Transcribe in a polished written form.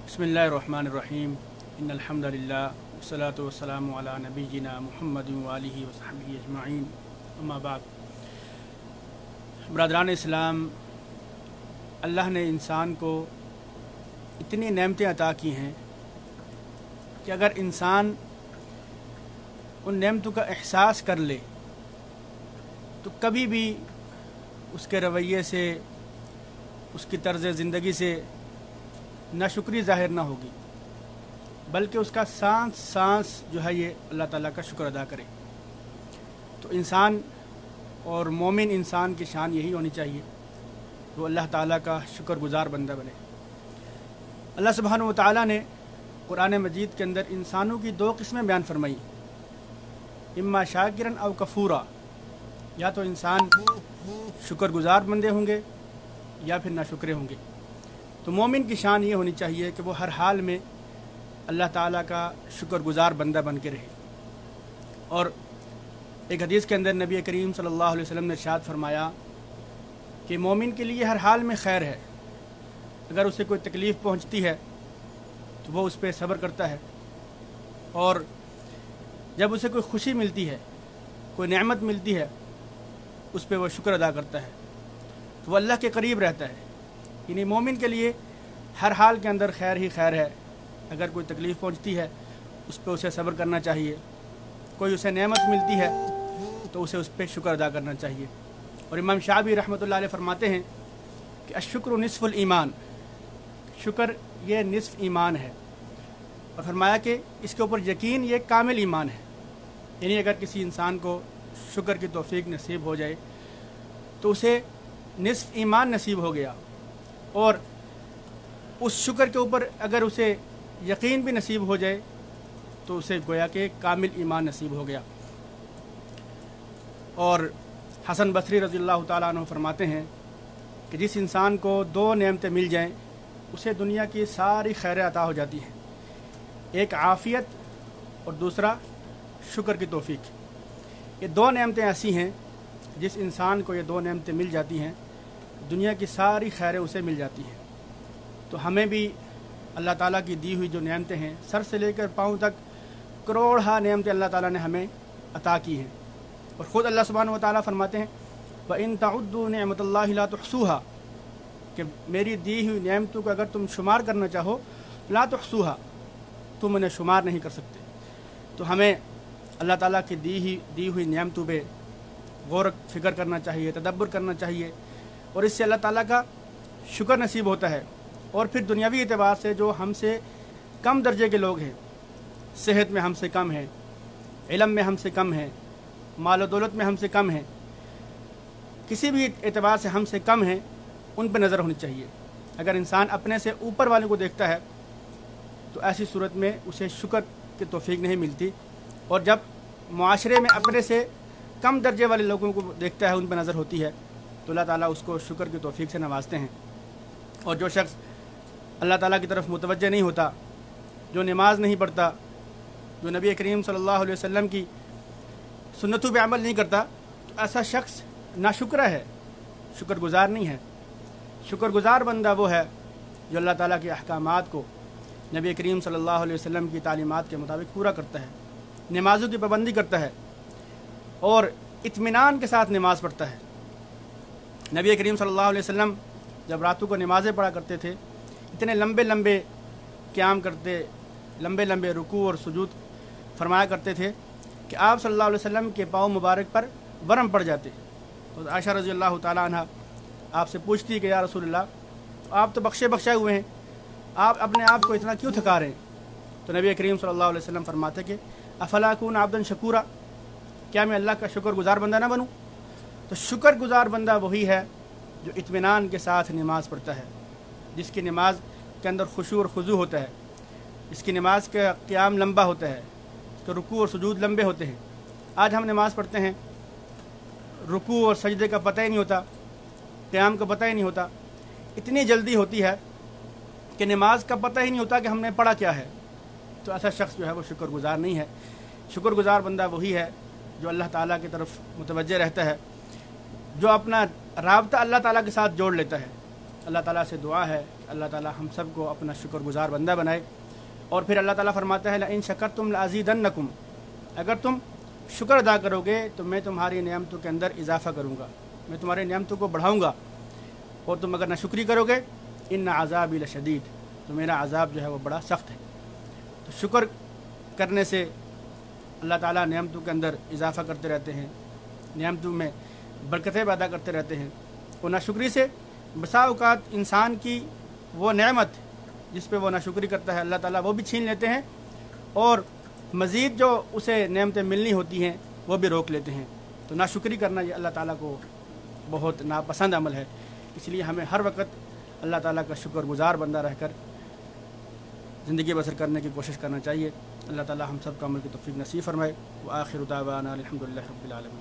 बिस्मिल्लाहिर्रहमानिर्रहीम इन्नल हम्दुलिल्लाह वस्सलातु वस्सलामु अला नबिय्यिना मुहम्मदिन व आलिहि व सहबिहि अजमाइन अम्मा बाद। बरदरान इस्लाम, अल्लाह ने इंसान को इतनी नेमतें अता की हैं कि अगर इंसान उन नेमतों का एहसास कर ले तो कभी भी उसके रवैये से, उसकी तर्ज़ ज़िंदगी से नाशुक्री ज़ाहिर ना होगी, बल्कि उसका सांस सांस जो है ये अल्लाह ताला का शुक्र अदा करे। तो इंसान और मोमिन इंसान की शान यही होनी चाहिए, वो अल्लाह ताला का शुक्रगुज़ार बंदा बने। अल्लाह सुब्हानहु व तआला ने कुरान मजीद के अंदर इंसानों की दो किस्में बयान फरमाई, इम्मा शाकिरन अव कफूरा, या तो इंसान शुक्रगुज़ार बंदे होंगे या फिर नाशुक्रे होंगे। तो मोमिन की शान ये होनी चाहिए कि वो हर हाल में अल्लाह ताला का शुक्रगुज़ार बंदा बन के रहे। और एक हदीस के अंदर नबी करीम सल्लल्लाहु अलैहि वसल्लम ने इरशाद फरमाया कि मोमिन के लिए हर हाल में खैर है। अगर उसे कोई तकलीफ़ पहुंचती है तो वो उस पर सब्र करता है, और जब उसे कोई खुशी मिलती है, कोई नेमत मिलती है, उस पर वो शुक्र अदा करता है, तो वो अल्लाह के करीब रहता है। यानी मोमिन के लिए हर हाल के अंदर खैर ही खैर है। अगर कोई तकलीफ़ पहुंचती है उस पर उसे सब्र करना चाहिए, कोई उसे नेमत मिलती है तो उसे उस पर शुक्र अदा करना चाहिए। और इमाम शाफी रहमतुल्लाह अलैह फरमाते हैं कि अश्शुक्र निस्फुल ईमान, शुक्र ये निस्फ ईमान है। और फरमाया कि इसके ऊपर यकीन ये कामिल ईमान है। यानी अगर किसी इंसान को शुक्र की तौफीक नसीब हो जाए तो उसे निस्फ ईमान नसीब हो गया, और उस शुक्र के ऊपर अगर उसे यकीन भी नसीब हो जाए तो उसे गोया के कामिल ईमान नसीब हो गया। और हसन बसरी रज़ियल्लाहु ताला अन्हु फरमाते हैं कि जिस इंसान को दो नेमतें मिल जाएं उसे दुनिया की सारी खैरें अता हो जाती हैं, एक आफ़ियत और दूसरा शुक्र की तौफीक। ये दो नेमतें ऐसी हैं, जिस इंसान को ये दो नेमतें मिल जाती हैं दुनिया की सारी खैरें उसे मिल जाती हैं। तो हमें भी अल्लाह ताला की दी हुई जो नेमतें हैं, सर से लेकर पाँव तक करोड़ा नेमतें अल्लाह ताला ने हमें अता की हैं। और ख़ुद अल्लाह सुब्हानहु व तआला फरमाते हैं व इन तउद्दू निअमतल्लाहि ला तुहसूहा, कि मेरी दी हुई नेमतों को अगर तुम शुमार करना चाहो ला तुहसूहा, तुम उन्हें शुमार नहीं कर सकते। तो हमें अल्लाह ताला की दी हुई नेमतों पे गौर फिक्र करना चाहिए, तदब्बर करना चाहिए, और इससे अल्लाह ताला का शुक्र नसीब होता है। और फिर दुनियावी एतबार से जो हमसे कम दर्जे के लोग हैं, सेहत में हमसे कम हैं, इल्म में हमसे कम हैं, माल और दौलत में हमसे कम हैं, किसी भी एतबार से हमसे कम हैं, उन पर नज़र होनी चाहिए। अगर इंसान अपने से ऊपर वाले को देखता है तो ऐसी सूरत में उसे शुक्र की तौफीक नहीं मिलती, और जब मुआशरे में अपने से कम दर्जे वाले लोगों को देखता है, उन पर नज़र होती है, तो अल्लाह ताला उसको शुक्र की तौफीक से नवाजते हैं। और जो शख्स अल्लाह ताला की तरफ मुतवज्जे नहीं होता, जो नमाज नहीं पढ़ता, जो नबी करीम सल्लल्लाहु अलैहि वसल्लम की सुन्नतों पे अमल नहीं करता, तो ऐसा शख्स नाशुक्र है, शुक्रगुज़ार नहीं है। शुक्रगुज़ार बंदा वो है जो अल्लाह ताला के अहकामात को, नबी करीम सल्लल्लाहु अलैहि वसल्लम की तालीमात के मुताबिक पूरा करता है, नमाज़ों की पाबंदी करता है और इत्मीनान के साथ नमाज़ पढ़ता है। नबी करीम सल्लल्लाहु अलैहि वसल्लम जब रातों को नमाज़ें पढ़ा करते थे, इतने लंबे लंबे क़याम करते, लंबे लंबे रुकू और सुजूद फरमाया करते थे कि आप सल्लल्लाहु अलैहि वसल्लम के पाँव मुबारक पर वरम पड़ जाते। तो आयशा रज़ियल्लाहु ताला अन्हा आपसे पूछती कि या रसूलल्लाह, आप तो बख्शे बख्शाए हुए हैं, आप अपने आप को इतना क्यों थका रहे हैं? तो नबी करीम सल्लल्लाहु अलैहि वसल्लम फरमाते कि अफला अकून आब्दन शकूरा, क्या मैं अल्लाह का शुक्रगुज़ार बंदा ना बनूँ? तो शुक्रगुज़ार बंदा वही है जो इत्मीनान के साथ नमाज पढ़ता है, जिसकी नमाज के अंदर खुशू और खुजू होता है, जिसकी नमाज का क़याम लंबा होता है, तो रुकू और सुजूद लंबे होते हैं। आज हम नमाज पढ़ते हैं, रुकू और सजदे का पता ही नहीं होता, क़याम का पता ही नहीं होता, इतनी जल्दी होती है कि नमाज का पता ही नहीं होता कि हमने पढ़ा क्या है। तो ऐसा शख्स जो है वो शुक्रगुज़ार नहीं है। शुक्रगुज़ार बंदा वही है जो अल्लाह ताला की तरफ मुतवज्जे रहता है, जो अपना राब्ता अल्लाह ताला के साथ जोड़ लेता है। اللہ تعالیٰ سے دعا ہے کہ اللہ تعالیٰ ہم سب کو اپنا شکر گزار بندہ بنائے. اور پھر اللہ تعالیٰ فرماتا ہے لئن شکرتم لازیدنکم، اگر تم شکر ادا کرو گے تو میں تمہاری نعمتوں کے اندر اضافہ کروں گا، میں تمہاری نعمتوں کو بڑھاؤں گا. اور تم اگر ناشکری کرو گے ان عذابی لشدید، تو میرا عذاب جو ہے وہ بڑا سخت ہے. تو شکر کرنے سے اللہ تعالیٰ نعمتوں کے اندر اضافہ کرتے رہتے ہیں، نعمتوں میں برکتیں پیدا کرتے رہتے ہیں. اور ناشکری سے بسا اوقات انسان کی وہ نعمت جس پہ وہ ناشکری کرتا ہے اللہ تعالیٰ وہ بھی چھین لیتے ہیں، اور مزید جو اسے نعمتیں ملنی ہوتی ہیں وہ بھی روک لیتے ہیں. تو ناشکری کرنا یہ اللہ تعالیٰ کو بہت ناپسند عمل ہے. اس لیے ہمیں ہر وقت اللہ تعالیٰ کا شکر گزار بندہ رہ کر زندگی بسر کرنے کی کوشش کرنا چاہیے. اللہ تعالیٰ ہم سب کا عمل کی توفیق نصیب فرمائے. وآخر دعوانا الحمدللہ رب العالمین.